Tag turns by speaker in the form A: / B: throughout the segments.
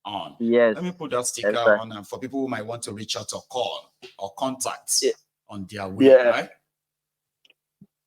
A: on.
B: Yes.
A: Let me put that sticker
B: Yes,
A: on for people who might want to reach out or call or contact on their way,
B: yeah.
A: right?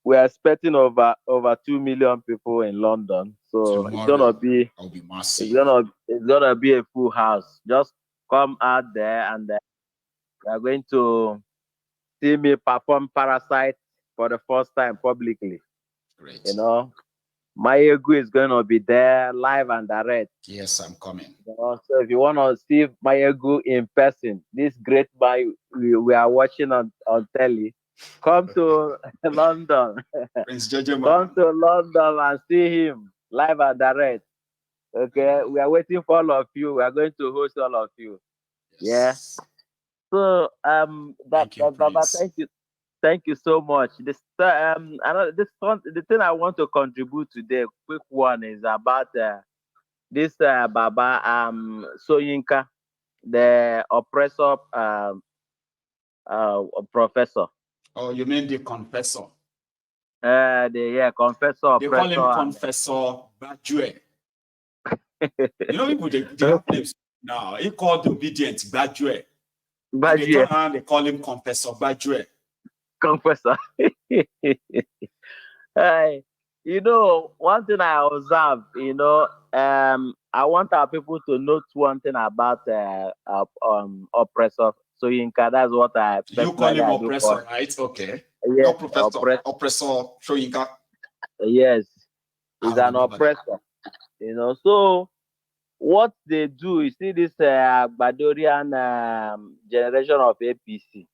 B: We are expecting over 2 million people in London, so it's
A: Tomorrow,
B: gonna be
A: it'll be massive.
B: it's gonna be a full house. Just come out there and we are going to see me perform Parasite for the first time publicly.
A: Great.
B: You know, Mayegu is gonna be there live and direct.
A: Yes, I'm coming.
B: You know, so if you wanna see Mayegu in person, this great man we are watching on telly, come to London.
A: Prince Jeje
B: Come to London and see him live and direct. Okay, we are waiting for all of you. We are going to host all of you.
A: Yes.
B: Yeah. So
A: Thank you, Prince.
B: thank you so much. The thing I want to contribute today, quick one, is about this Baba Soyinka, the oppressor professor.
A: Oh, you mean the confessor?
B: Confessor.
A: They call him Confessor Bajue. You know, people they have names now. He called obedient Bajue. And they turn around, they call him Confessor Bajue.
B: Confessor. Hey, you know, one thing I observe, I want our people to note one thing about oppressor Soyinka. That's what I
A: You call him oppressor, right? Okay.
B: Yes,
A: oppressor Soyinka.
B: Yes, he's an oppressor. You know, so what they do, you see this Badorian generation of APC.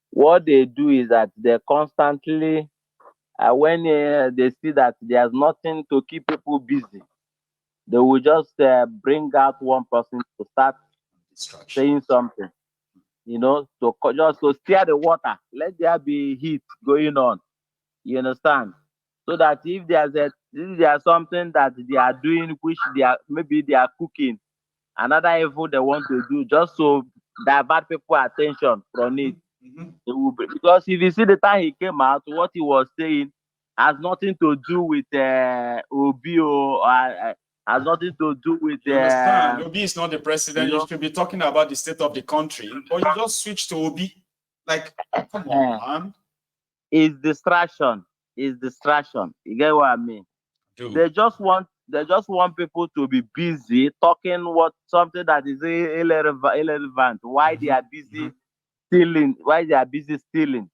B: What they do is that they constantly, when they see that there's nothing to keep people busy, they will just bring out one person to start saying something, just to stir the water. Let there be heat going on. You understand? So that if there's something that they are doing, which maybe they are cooking, another evil they want to do, just to divert people attention from it. Because if you see the time he came out, what he was saying has nothing to do with Obi or has nothing to do with.
A: You understand? Obi is not the president. You should be talking about the state of the country, but you just switch to Obi. Like, come on, man.
B: It's distraction. It's distraction. You get what I mean? Dude. They just want people to be busy talking something that is irrelevant. Why they are busy stealing? Why they are busy stealing?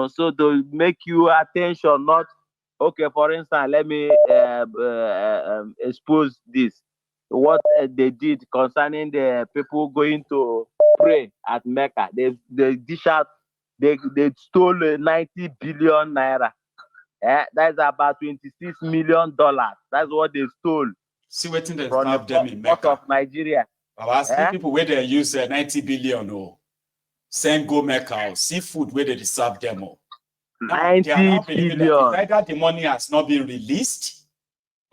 B: So to make you attention, not okay. For instance, let me expose this. What they did concerning the people going to pray at Mecca. They dish out. They stole 90 billion naira. That's about $26 million. That's what they stole.
A: See what they have them in Mecca
B: of Nigeria.
A: I was asking people where they use 90 billion or send go Mecca or seafood where they serve them all.
B: 90 billion.
A: Either the money has not been released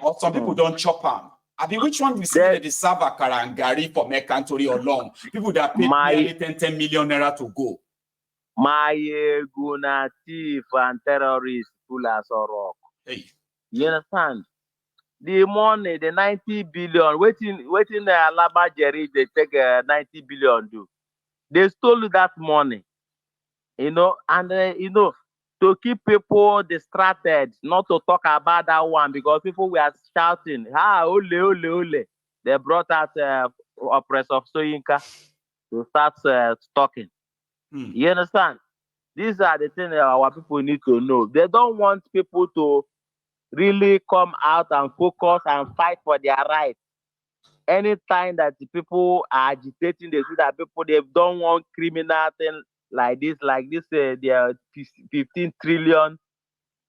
A: or some people don't chop them. I mean, which one we see that they serve akara and gari for Mecca or long? People that paid nearly 10 million naira to go.
B: My guna thief and terrorists full as a rock.
A: Hey.
B: You understand? The money, the 90 billion, waiting the Alaba Jerry, they take 90 billion do. They stole that money, and to keep people distracted, not to talk about that one, because people were shouting, ole, ole, ole. They brought out oppressor Soyinka to start talking. You understand? These are the things that our people need to know. They don't want people to really come out and focus and fight for their rights. Anytime that the people are agitating, they see that people, they don't want criminal thing like this, their 15 trillion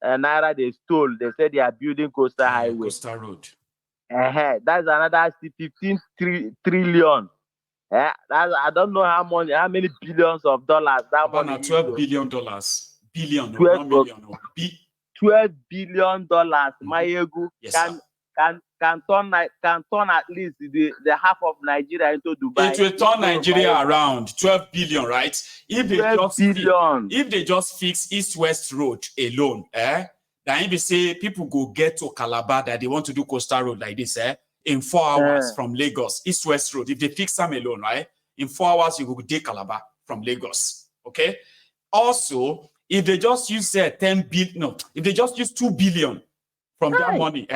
B: naira they stole. They said they are building Coastal Highway.
A: Coastal Road.
B: That's another 15 trillion. I don't know how many billions of dollars that money is.
A: $12 billion. Billion, not million.
B: $12 billion. Mayegu can turn at least the half of Nigeria into Dubai.
A: It will turn Nigeria around 12 billion, right? If they just fix East-West Road alone, then if they say people go get to Calabar that they want to do Coastal Road like this, in 4 hours from Lagos, East-West Road. If they fix them alone, right? In 4 hours, you go to Calabar from Lagos. Okay? Also, if they just use 10 billion, no, if they just use 2 billion from that money,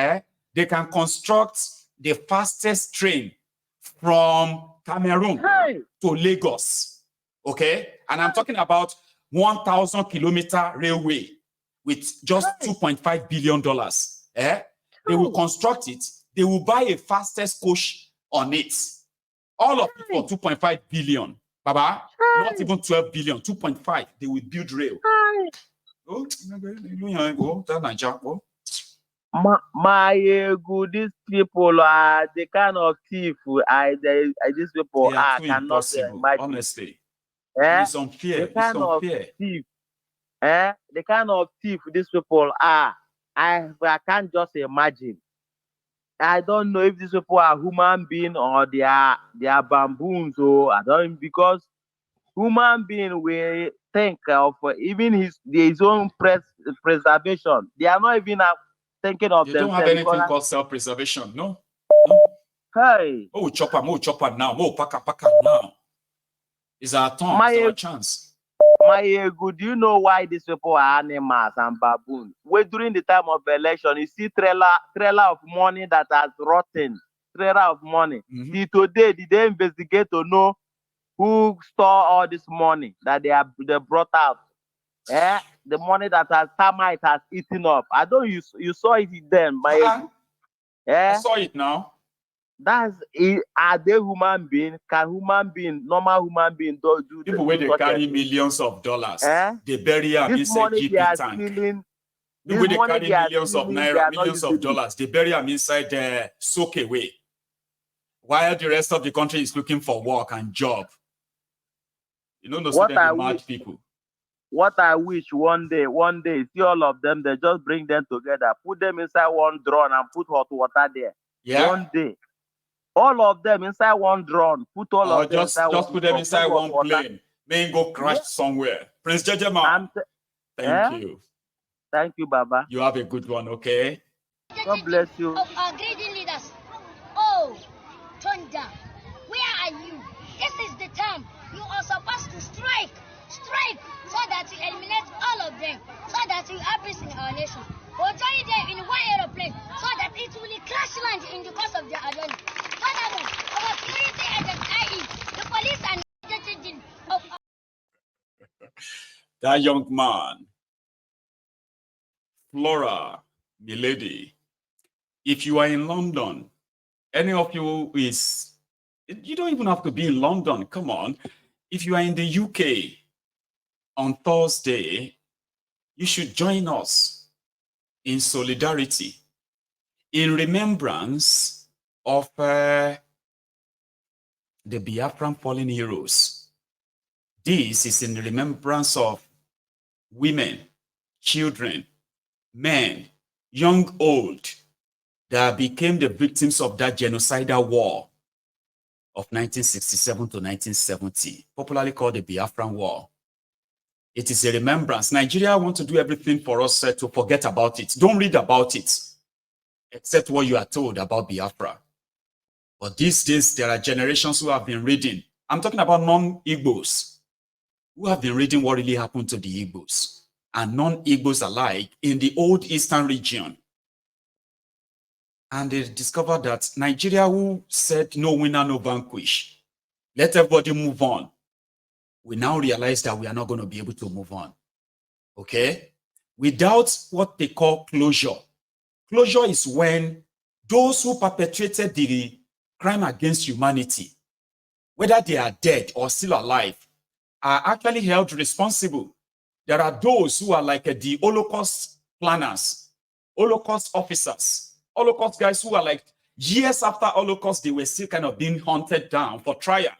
A: they can construct the fastest train from Cameroon to Lagos. Okay? And I'm talking about 1,000 kilometer railway with just $2.5 billion. They will construct it. They will buy a fastest coach on it. All of it for 2.5 billion. Baba, not even 12 billion, 2.5. They will build rail.
B: These people are the kind of thief these people are
A: too
B: cannot
A: impossible,
B: imagine.
A: honestly. It's unfair. It's unfair.
B: The kind of thief these people are, I can't just imagine. I don't know if these people are human beings or they are baboons. So I don't, because human being will think of even his own preservation. They are not even thinking of
A: they
B: themselves.
A: They don't have anything called self-preservation. No.
B: Hey.
A: Oh, chopper now. Oh, paka now. It's our turn. It's our chance.
B: My ego, do you know why these people are animals and baboons? Well, during the time of election, you see trailer of money that has rotten. Trailer of money. See, today, did they investigate to know who stole all this money that they brought out? The money that termite has eaten up. I don't you saw it then, my ego.
A: I saw it now.
B: That's it. Are they human being? Can normal human being do
A: people where they carry millions of dollars? They bury them inside GP tank. People they carry millions of naira, millions of dollars. They bury them inside the soak away. While the rest of the country is looking for work and job. You know, those mad people.
B: What I wish one day, see all of them, they just bring them together, put them inside one drone and put hot water there.
A: Yeah.
B: One day. All of them inside one drone. Put all of them
A: inside just put them inside one plane. May go crash somewhere. Prince Jejema. Thank you.
B: Thank you, Baba.
A: You have a good one, okay?
B: God bless you.
C: Of our greedy leaders. Oh, Thunder, where are you? This is the time you are supposed to strike, so that you eliminate all of them, so that we have peace in our nation. We'll join them in one aeroplane, so that it will crash land in the course of their journey. Furthermore, our security agents, i.e., the police and of
A: that young man, Flora, milady, if you are in London, any of you you don't even have to be in London, come on. If you are in the UK on Thursday, you should join us in solidarity, in remembrance of the Biafran fallen heroes. This is in remembrance of women, children, men, young, old, that became the victims of that genocidal war of 1967 to 1970, popularly called the Biafran War. It is a remembrance. Nigeria wants to do everything for us to forget about it. Don't read about it, except what you are told about Biafra. But these days, there are generations who have been reading. I'm talking about non-Igbos, who have been reading what really happened to the Igbos and non-Igbos alike in the old Eastern region. And they discovered that Nigeria, who said no winner, no vanquish, let everybody move on, we now realize that we are not going to be able to move on. Okay? Without what they call closure. Closure is when those who perpetrated the crime against humanity, whether they are dead or still alive, are actually held responsible. There are those who are like the Holocaust planners, Holocaust officers, Holocaust guys who are like years after Holocaust, they were still kind of being hunted down for trial.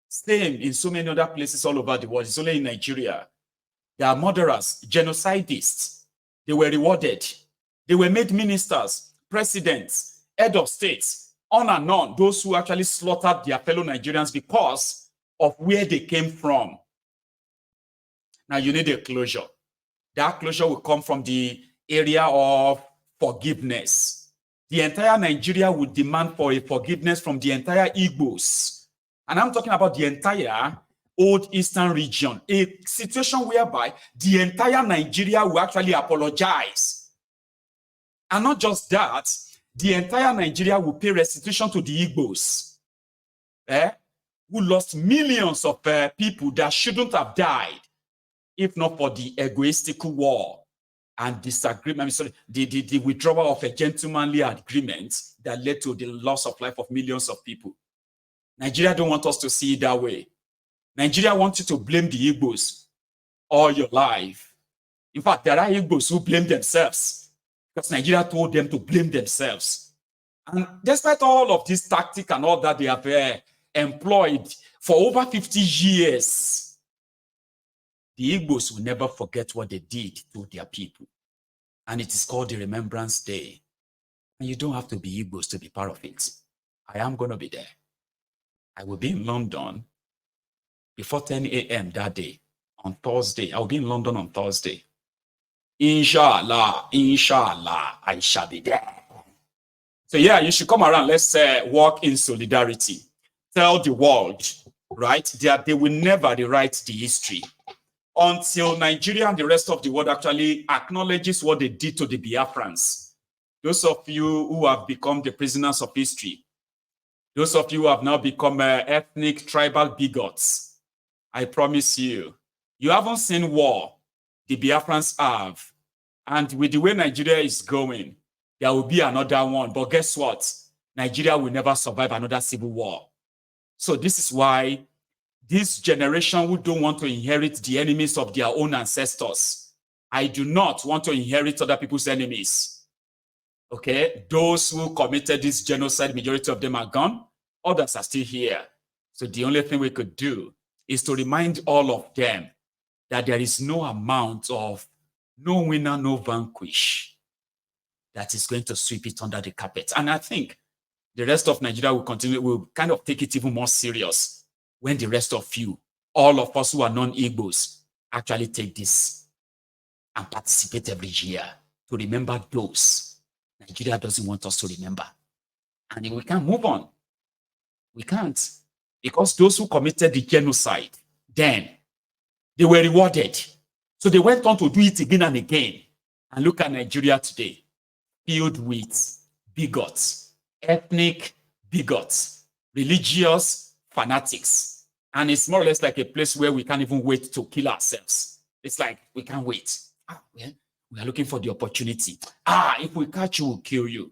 A: Same in so many other places all over the world. It's only in Nigeria. There are murderers, genocidists. They were rewarded. They were made ministers, presidents, head of states, on and on. Those who actually slaughtered their fellow Nigerians because of where they came from. Now you need a closure. That closure will come from the area of forgiveness. the entire Nigeria would demand for a forgiveness from the entire Igbos. And I'm talking about the entire Old Eastern region, a situation whereby the entire Nigeria will actually apologize. And not just that, the entire Nigeria will pay restitution to the Igbos, who lost millions of people that shouldn't have died if not for the egoistical war and disagreement, the withdrawal of a gentlemanly agreement that led to the loss of life of millions of people. Nigeria don't want us to see it that way. Nigeria wants you to blame the Igbos all your life. In fact, there are Igbos who blame themselves because Nigeria told them to blame themselves. And despite all of this tactic and all that they have employed for over 50 years, the Igbos will never forget what they did to their people. And it is called the Remembrance Day. And you don't have to be Igbos to be part of it. I am going to be there. I will be in London before 10 a.m. that day, on Thursday. I will be in London on Thursday. Inshallah, I shall be there. So yeah, you should come around. Let's walk in solidarity. Tell the world, right, that they will never rewrite the history until Nigeria and the rest of the world actually acknowledges what they did to the Biafrans. Those of you who have become the prisoners of history, those of you who have now become ethnic, tribal bigots, I promise you, you haven't seen war. The Biafrans have. And with the way Nigeria is going, there will be another one. But guess what? Nigeria will never survive another civil war. So this is why this generation who don't want to inherit the enemies of their own ancestors, I do not want to inherit other people's enemies. Okay? Those who committed this genocide, majority of them are gone. Others are still here. So the only thing we could do is to remind all of them that there is no amount of no winner, no vanquish that is going to sweep it under the carpet. And I think the rest of Nigeria will kind of take it even more serious when the rest of you, all of us who are non-Igbos, actually take this and participate every year to remember those Nigeria doesn't want us to remember. And if we can't move on, we can't. Because those who committed the genocide, then they were rewarded. So they went on to do it again and again. And look at Nigeria today, filled with bigots, ethnic bigots, religious fanatics. And it's more or less like a place where we can't even wait to kill ourselves. It's like, we can't wait. We are looking for the opportunity. If we catch you, we'll kill you.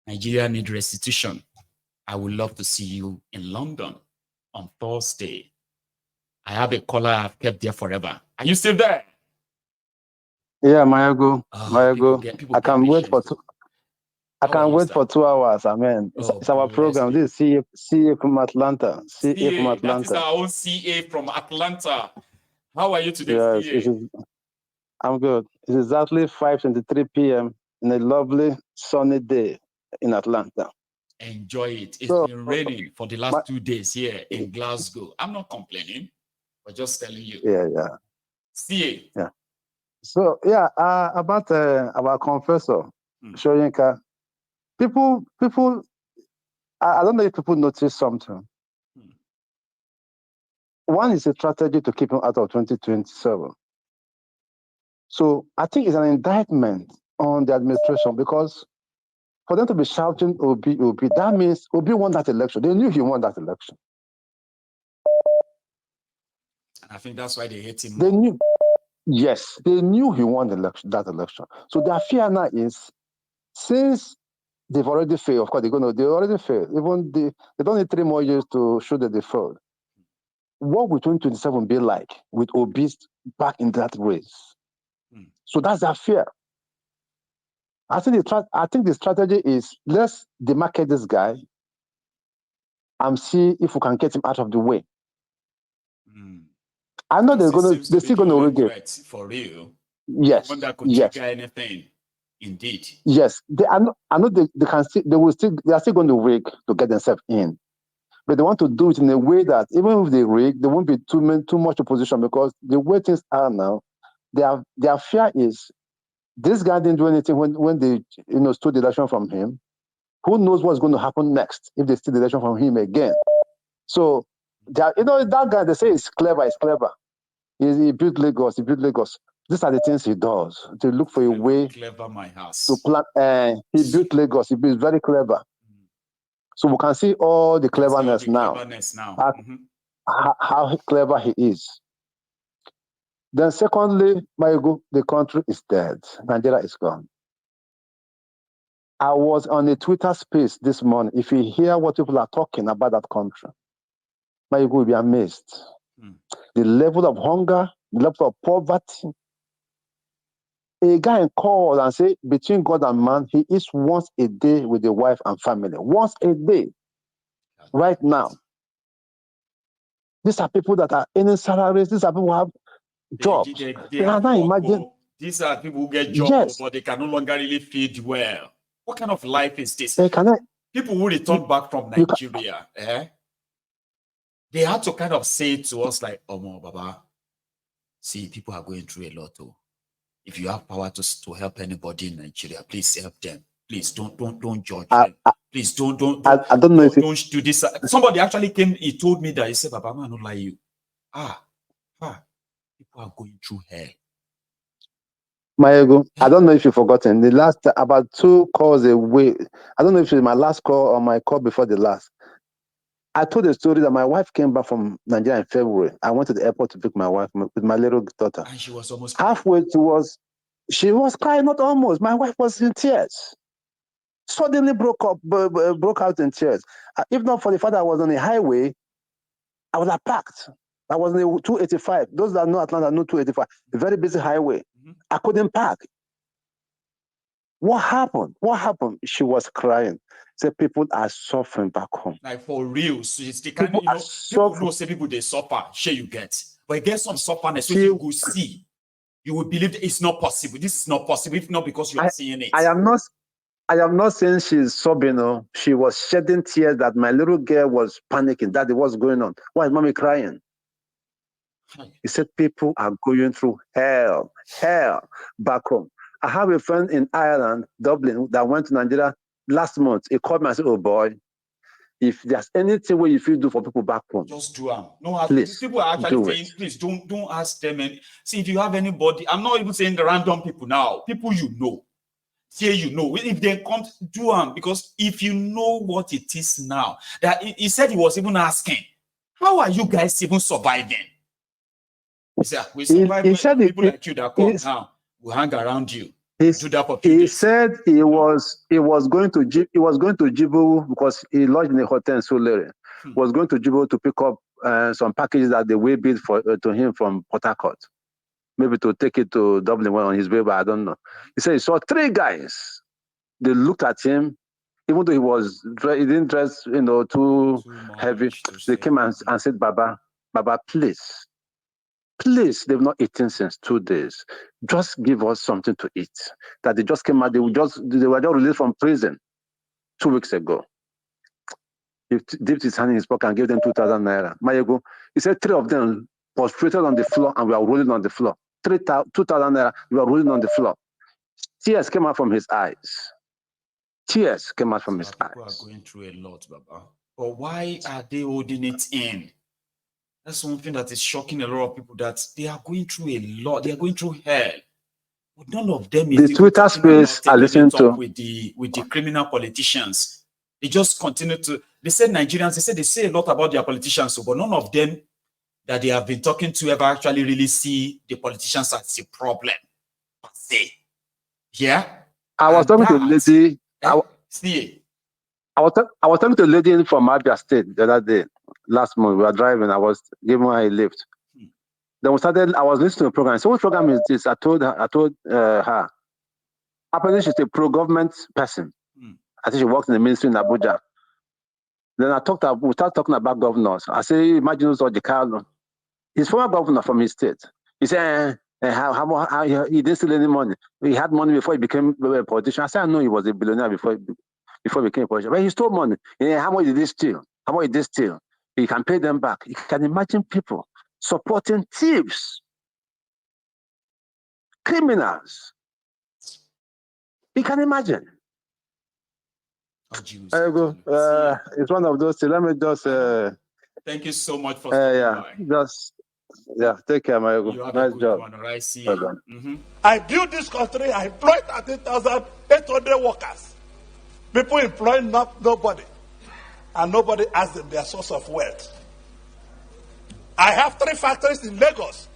A: Nigeria needs restitution. I would love to see you in London on Thursday. I have a caller I've kept there forever. Are you still there?
D: Yeah, Mayago. I can't wait for I can't wait for 2 hours. Amen. It's our program. This is CA from Atlanta. CA from Atlanta.
A: That is our own CA from Atlanta. How are you today,
D: yes, I'm good. It's exactly 5:23 p.m. in a lovely sunny day in Atlanta.
A: Enjoy it. It's been raining for the last 2 days here in Glasgow. I'm not complaining, but just telling you.
D: Yeah.
A: CA.
D: Yeah. So yeah, about our confessor, Shoyinka. People, I don't know if people notice something. One is a strategy to keep him out of 2027. So I think it's an indictment on the administration because for them to be shouting Obi, that means Obi won that election. They knew he won that election.
A: And I think that's why they hate him.
D: They knew, yes, they knew he won that election. So their fear now is, since they've already failed, of course they already failed. Even they don't need 3 more years to show that they failed. What will 2027 be like with Obi back in that race? So that's their fear. I think the strategy is, let's demarcate this guy and see if we can get him out of the way. I know they're still going to rig it.
A: For real.
D: Yes.
A: One that could trigger anything. Indeed.
D: Yes. I know they are still going to rig to get themselves in. But they want to do it in a way that even if they rig, there won't be too much opposition, because the way things are now, their fear is This guy didn't do anything when they stole the election from him. Who knows what's going to happen next if they steal the election from him again? So that guy, they say is clever. He's clever. He built Lagos. He built Lagos. These are the things he does to look for a way
A: clever my house
D: to plan. He built Lagos. He built very clever. So we can see all the cleverness now. How clever he is. Then secondly, the country is dead. Nigeria is gone. I was on a Twitter space this morning. If you hear what people are talking about that country, you will be amazed. The level of hunger, the level of poverty. A guy called and said, between God and man, he eats once a day with the wife and family. Once a day. Right now. These are people that are earning salaries. These are people who have jobs.
A: They have imagine. These are people who get jobs, yes, but they can no longer really feed well. What kind of life is this? People who return back from Nigeria, they had to kind of say to us like, "Oh, Baba, see, people are going through a lot. Oh, if you have power to help anybody in Nigeria, please help them. Please don't judge them. Please don't do this." Somebody actually came. He told me that he said, "Baba, man, not like you. People are going through hell."
D: Mayego, I don't know if you've forgotten. The last, about 2 calls away, I don't know if it's my last call or my call before the last. I told a story that my wife came back from Nigeria in February. I went to the airport to pick my wife with my little daughter.
A: And she was almost
D: halfway towards, she was crying, not almost. My wife was in tears. Suddenly broke out in tears. If not for the fact that I was on the highway, I was packed. I was on the 285. Those that know Atlanta know 285. A very busy highway. I couldn't park. What happened? What happened? She was crying. Said people are suffering back home.
A: Like for real. So it's the kind of, people know say people they suffer. Sure you get. But get some sufferness which you go see. You will believe that it's not possible. This is not possible, if not because you are seeing it.
D: I am not saying she's sobbing. No. She was shedding tears that my little girl was panicking. Daddy, what's going on? Why is mommy crying? He said people are going through hell back home. I have a friend in Ireland, Dublin, that went to Nigeria last month. He called me and said, "Oh boy, if there's anything where you feel do for people back home,
A: just do them." No, please, people are actually saying, please don't ask them. And see, if you have anybody, I'm not even saying the random people now, people you know. Say if they come, do them, because if you know what it is now, that he said he was even asking, how are you guys even surviving? He said, we survive. People like you that come now will hang around you. Do that for 2 days.
D: He said he was going to Djibouti because he lodged in a hotel in Solere. Was going to Djibouti to pick up some packages that they will bid for to him from Port Harcourt. Maybe to take it to Dublin on his way, but I don't know. He said he saw 3 guys. They looked at him, even though he didn't dress, too heavy. They came and said, Baba, please, they've not eaten since 2 days. Just give us something to eat. That they just came out, they were just released from prison 2 weeks ago. He dipped his hand in his pocket and gave them 2,000 naira. Mayego, he said 3 of them prostrated on the floor and we are rolling on the floor. 2,000 naira, we are rolling on the floor. Tears came out from his eyes. Tears came out from his eyes.
A: People are going through a lot, Baba. But why are they holding it in? That's something that is shocking a lot of people, that they are going through a lot. They are going through hell. But none of them is
D: the Twitter space I listen to
A: with the criminal politicians. They just continue to. They say Nigerians. They say a lot about their politicians, but none of them that they have been talking to ever actually really see the politicians as a problem. Yeah.
D: I was talking to a lady. I was talking to a lady from Abia State the other day. Last month we were driving. I was giving her a lift. Then we started. I was listening to a program. So what program is this? I told her. Apparently she's a pro-government person. I think she works in the ministry in Abuja. Then we started talking about governors. I say, imagine who's the Carlo. He's former governor from his state. He said, how he didn't steal any money. He had money before he became a politician. I said, I know he was a billionaire before he became a politician. But he stole money. How much did he steal? How much did they steal? He can pay them back. You can imagine people supporting thieves, criminals. You can imagine.
A: Oh, Jews.
D: It's one of those things. Let me just.
A: Thank you so much for stopping by.
D: Take care, my ego.
A: You have
D: Nice
A: a good
D: job.
A: one, all right? See you.
D: Mm-hmm.
E: I built this country. I employed 13,800 workers. People employ nobody. And nobody asks them their source of wealth. I have 3 factories in Lagos.